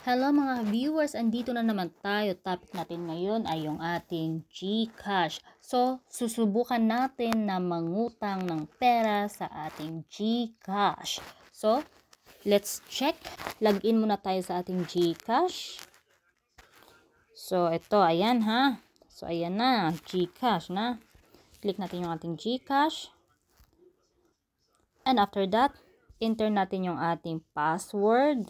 Hello mga viewers, andito na naman tayo. Topic natin ngayon ay yung ating GCash. So, susubukan natin na mangutang ng pera sa ating GCash. So, let's check. Login muna tayo sa ating GCash. So, ito, ayan ha. So, ayan na, GCash na. Click natin yung ating GCash. And after that, enter natin yung ating password.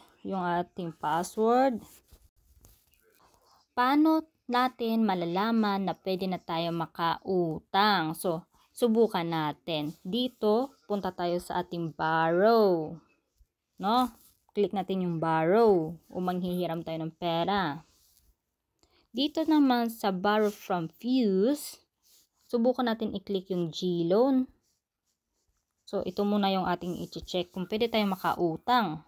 Paano natin malalaman na pwede na tayo makautang? So, subukan natin. Dito, punta tayo sa ating borrow. No? Click natin yung borrow o manghihiram tayo ng pera. Dito naman sa borrow from Fuse, subukan natin i-click yung G-Loan. So, ito muna yung ating i-check kung pwede tayong makautang.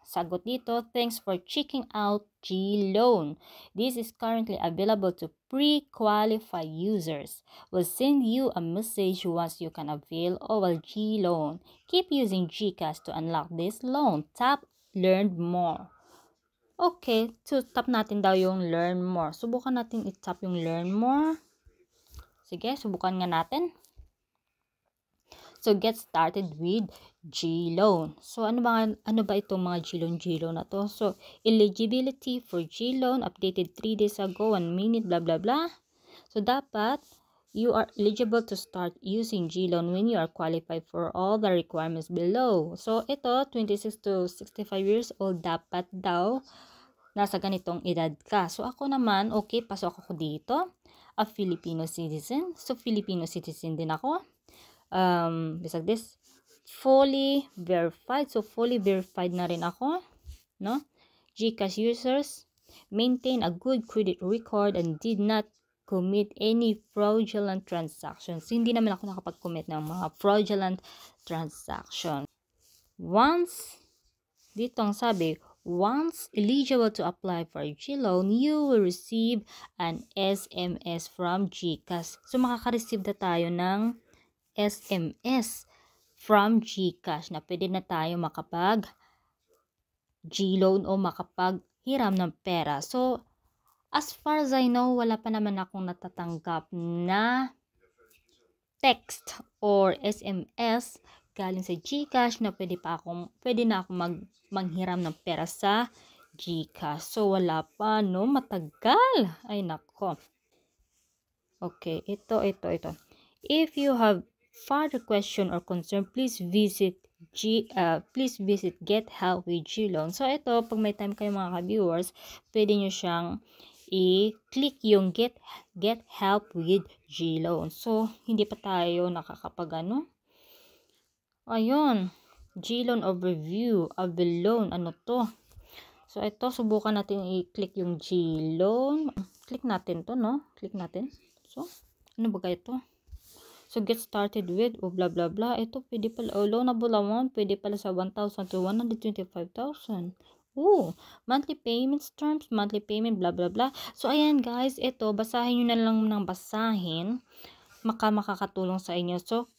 Sagot dito, thanks for checking out G-Loan. This is currently available to pre-qualified users. We'll send you a message once you can avail of a G-Loan. Keep using GCash to unlock this loan. Tap Learn More. Okay, so tap natin daw yung Learn More. Subukan natin i-tap yung Learn More. Sige, subukan nga natin. So, get started with G-Loan. So, ano ba itong mga G-Loan na to? So, eligibility for G-Loan updated 3 days ago, 1 minute, blah, blah, blah. So, dapat you are eligible to start using G-Loan when you are qualified for all the requirements below. So, ito, 26 to 65 years old, dapat daw nasa ganitong edad ka. So, ako naman, okay, pasok ako dito. A Filipino citizen. So, Filipino citizen din ako. Besag this, fully verified. So, fully verified na rin ako, no? GCash users maintain a good credit record and did not commit any fraudulent transactions. Hindi naman ako nakapag-commit ng mga fraudulent transaction. Dito ang sabi, once eligible to apply for a G-Loan, you will receive an SMS from GCash. So, makaka-receive na tayo ng SMS from GCash na pwede na tayo makapag G-Loan o makapaghiram ng pera. So, as far as I know, wala pa naman akong natatanggap na text or SMS galing sa GCash na pwede na akong manghiram ng pera sa GCash. So, wala pa, no? Matagal. Ay, nako. Okay, ito. If you have further question or concern, please visit Get Help with G-Loan. So, ito, pag may time kayo mga ka-viewers, pwede nyo siyang i-click yung Get Help with G-Loan. So, hindi pa tayo nakakapag ayun, G-Loan overview, avail loan, ano to? So, ito, subukan natin i-click yung G-Loan. Click natin to, no? Click natin. So, ano ba kaya ito? So, get started with, blah, blah, blah. Ito, pwede pala, loanable amount, pwede pala sa 1,000 to 125,000. Monthly payments terms, monthly payment, blah, blah, blah. So, ayan guys, ito, basahin nyo na lang ng basahin. Makakatulong sa inyo. So,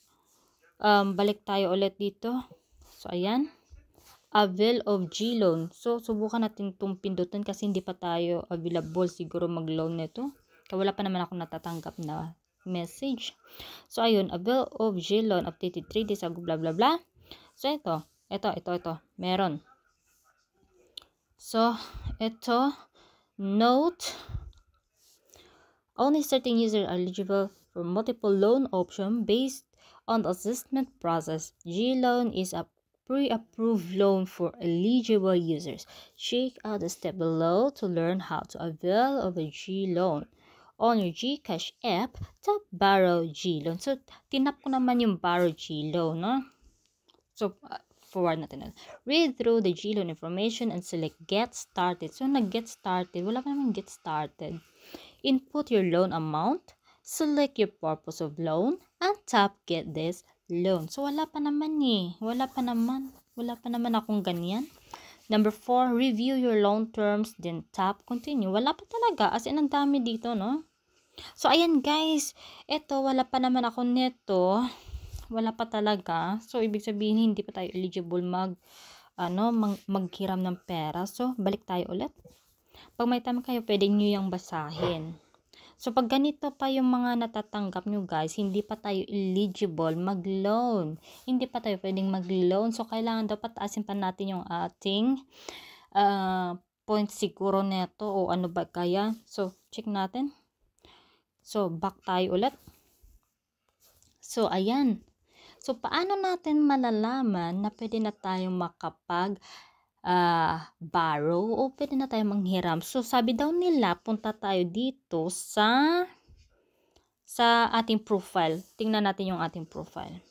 balik tayo ulit dito. So, ayan. Avail of G-Loan. So, subukan natin itong pindutin kasi hindi pa tayo available siguro mag-loan nito. Kaya wala pa naman ako natatanggap na message. So, ayun, avail of G-Loan updated 3 days ago, blah, blah, blah. So, ito. Meron. So, ito. Note. Only certain users are eligible for multiple loan option based on the assessment process. G-Loan is a pre-approved loan for eligible users. Check out the step below to learn how to avail of a G-Loan. On your GCash app, tap Borrow G-Loan. So, tinap ko naman yung Borrow G-Loan, no? So, forward natin. Read through the G-Loan information and select Get Started. So, nag-Get Started. Wala pa naman Get Started. Input your loan amount, select your purpose of loan, and tap Get This Loan. So, wala pa naman akong ganyan. Number 4, review your loan terms, then tap Continue. Wala pa talaga. As in, ang dami dito, no? So, ayan guys. Ito, wala pa naman ako nito. Wala pa talaga. So, ibig sabihin, hindi pa tayo eligible maghiram ng pera. So, balik tayo ulit. Pag may time kayo, pwede nyo yung basahin. So, pag ganito pa yung mga natatanggap nyo guys, hindi pa tayo eligible mag-loan. Hindi pa tayo pwedeng mag-loan. So, kailangan daw pataasin pa natin yung ating point siguro neto o ano ba kaya. So, check natin. So, back tayo ulit. So, ayan. So, paano natin malalaman na pwede na tayong makapag borrow o pwede na tayo manghiram? So, sabi daw nila, punta tayo dito sa ating profile. Tingnan natin yung ating profile.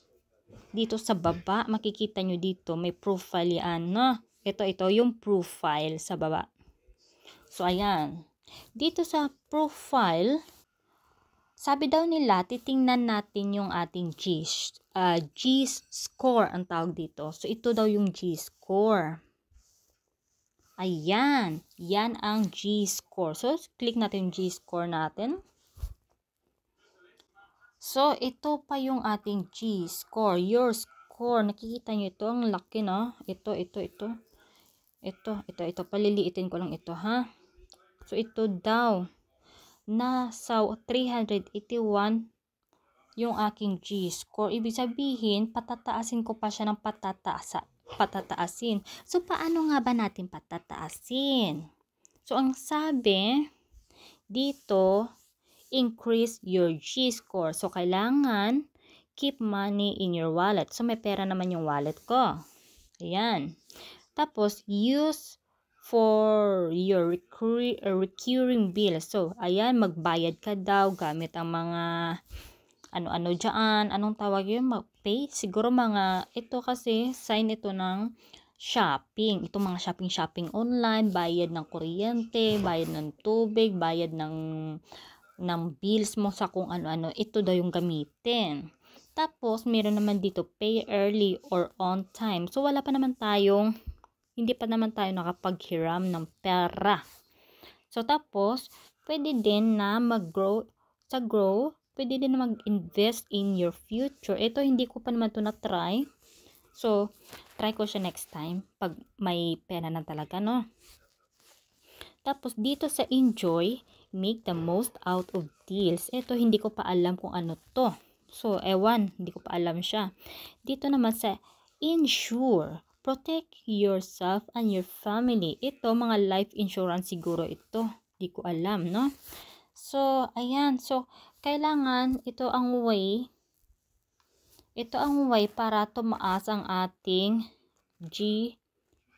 Dito sa baba, makikita nyo dito, may profile yan, no? Ito, yung profile sa baba. So, ayan. Dito sa profile, sabi daw nila, titingnan natin yung ating G-score ang tawag dito. So, ito daw yung G-score. Ayan. Yan ang G-score. So, click natin yung G-score natin. So, ito pa yung ating G-score. Your score. Nakikita nyo ito. Ang laki, no? Ito. Paliliitin ko lang ito, ha? So, ito daw. Nasa 381 yung aking G-score. Ibig sabihin, patataasin ko pa siya ng patataasin. So, paano nga ba natin patataasin? So, ang sabi dito, increase your G-score. So, kailangan keep money in your wallet. So, may pera naman yung wallet ko. Ayan. Tapos, use for your recurring bill. So, ayan, magbayad ka daw gamit ang mga ano dyan. Anong tawag yun? Mag-pay? Siguro ito kasi, sign ito ng shopping. Ito mga shopping online, bayad ng kuryente, bayad ng tubig, bayad ng bills mo sa kung ano-ano. Ito daw yung gamitin. Tapos, meron naman dito, pay early or on time. So, hindi pa naman tayo nakapaghiram ng pera. So, tapos, pwede din na mag-grow, pwede din na mag-invest in your future. Ito, hindi ko pa naman ito na-try. So, try ko siya next time, pag may pera na talaga, no? Tapos, dito sa enjoy, make the most out of deals. Ito, hindi ko pa alam kung ano to. So, hindi ko pa alam siya. Dito naman sa insure, protect yourself and your family. Ito, mga life insurance siguro ito. Di ko alam, no? So, ayan. So, kailangan, ito ang way para tumaas ang ating G-score.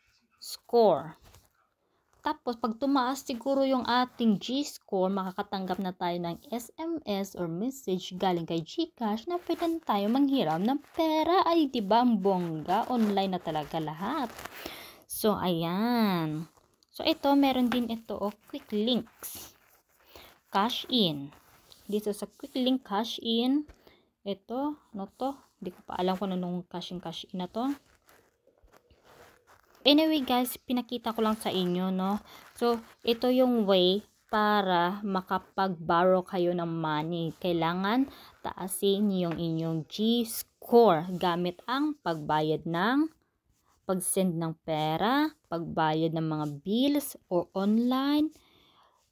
Tapos, pag tumaas siguro yung ating G-score, makakatanggap na tayo ng SMS or message galing kay GCash na pwede na tayo manghiram ng pera. Ay, diba ang bongga? Online na talaga lahat. So, ayan. So, ito, meron din ito, quick links. Cash in. Dito sa quick link, cash in. Ito, ano to? Hindi ko pa alam kung anong cash in na to. Anyway guys, pinakita ko lang sa inyo, no? So, ito yung way para makapag-borrow kayo ng money. Kailangan taasin yung inyong G-score gamit ang pag-send ng pera, pagbayad ng mga bills or online.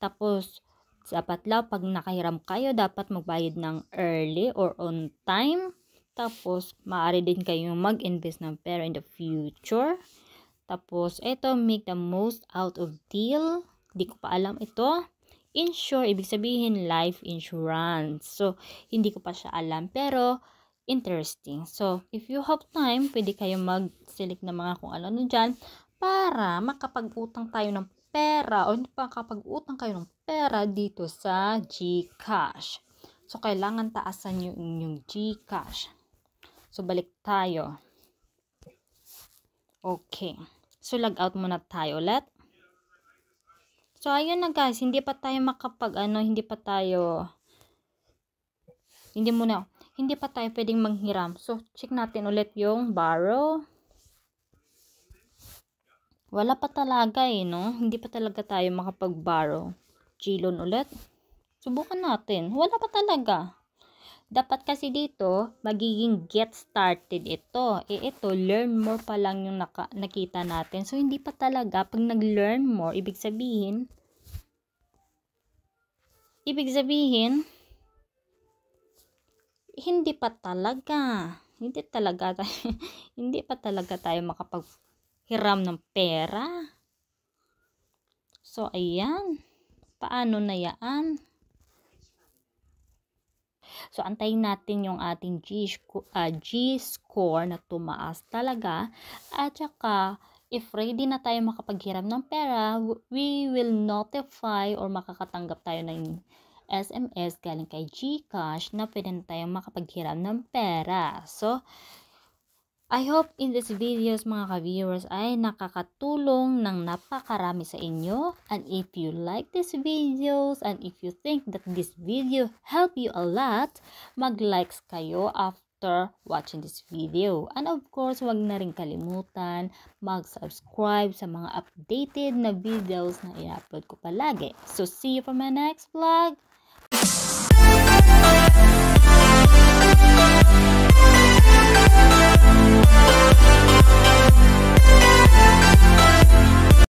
Tapos, dapat lang pag nakahiram kayo, dapat magbayad ng early or on time. Tapos, maaari din kayong mag-invest ng pera in the future. Tapos, ito, make the most out of deal. Di ko pa alam ito. Insure, ibig sabihin life insurance. So, hindi ko pa siya alam. Pero, interesting. So, if you have time, pwede kayo mag-select ng mga kung ano dyan para makapag-utang tayo ng pera o makapag-utang kayo ng pera dito sa GCash. So, kailangan taasan nyo yung GCash. So, balik tayo. Okay. So, log out muna tayo ulit. So, ayun na guys. Hindi pa tayo hindi pa tayo pwedeng manghiram. So, check natin ulit yung borrow. Wala pa talaga no? Hindi pa talaga tayo makapag-borrow. G-loan ulit. Subukan natin. Wala pa talaga. Dapat kasi dito, magiging get started ito. Ito, learn more pa lang yung nakita natin. So, hindi pa talaga. Pag nag-learn more, ibig sabihin, hindi pa talaga. Hindi pa talaga tayo makapaghiram ng pera. So, ayan. Paano na yan? So, antayin natin yung ating G-score na tumaas talaga. At saka, if ready na tayo makapaghiram ng pera, we will notify or makakatanggap tayo ng SMS galing kay GCash na pwede na tayong makapaghiram ng pera. So, I hope in this videos mga ka-viewers ay nakakatulong ng napakarami sa inyo. And if you like these videos and if you think that this video help you a lot, mag-likes kayo after watching this video. And of course, huwag na rin kalimutan mag-subscribe sa mga updated na videos na i-upload ko palagi. So see you for my next vlog.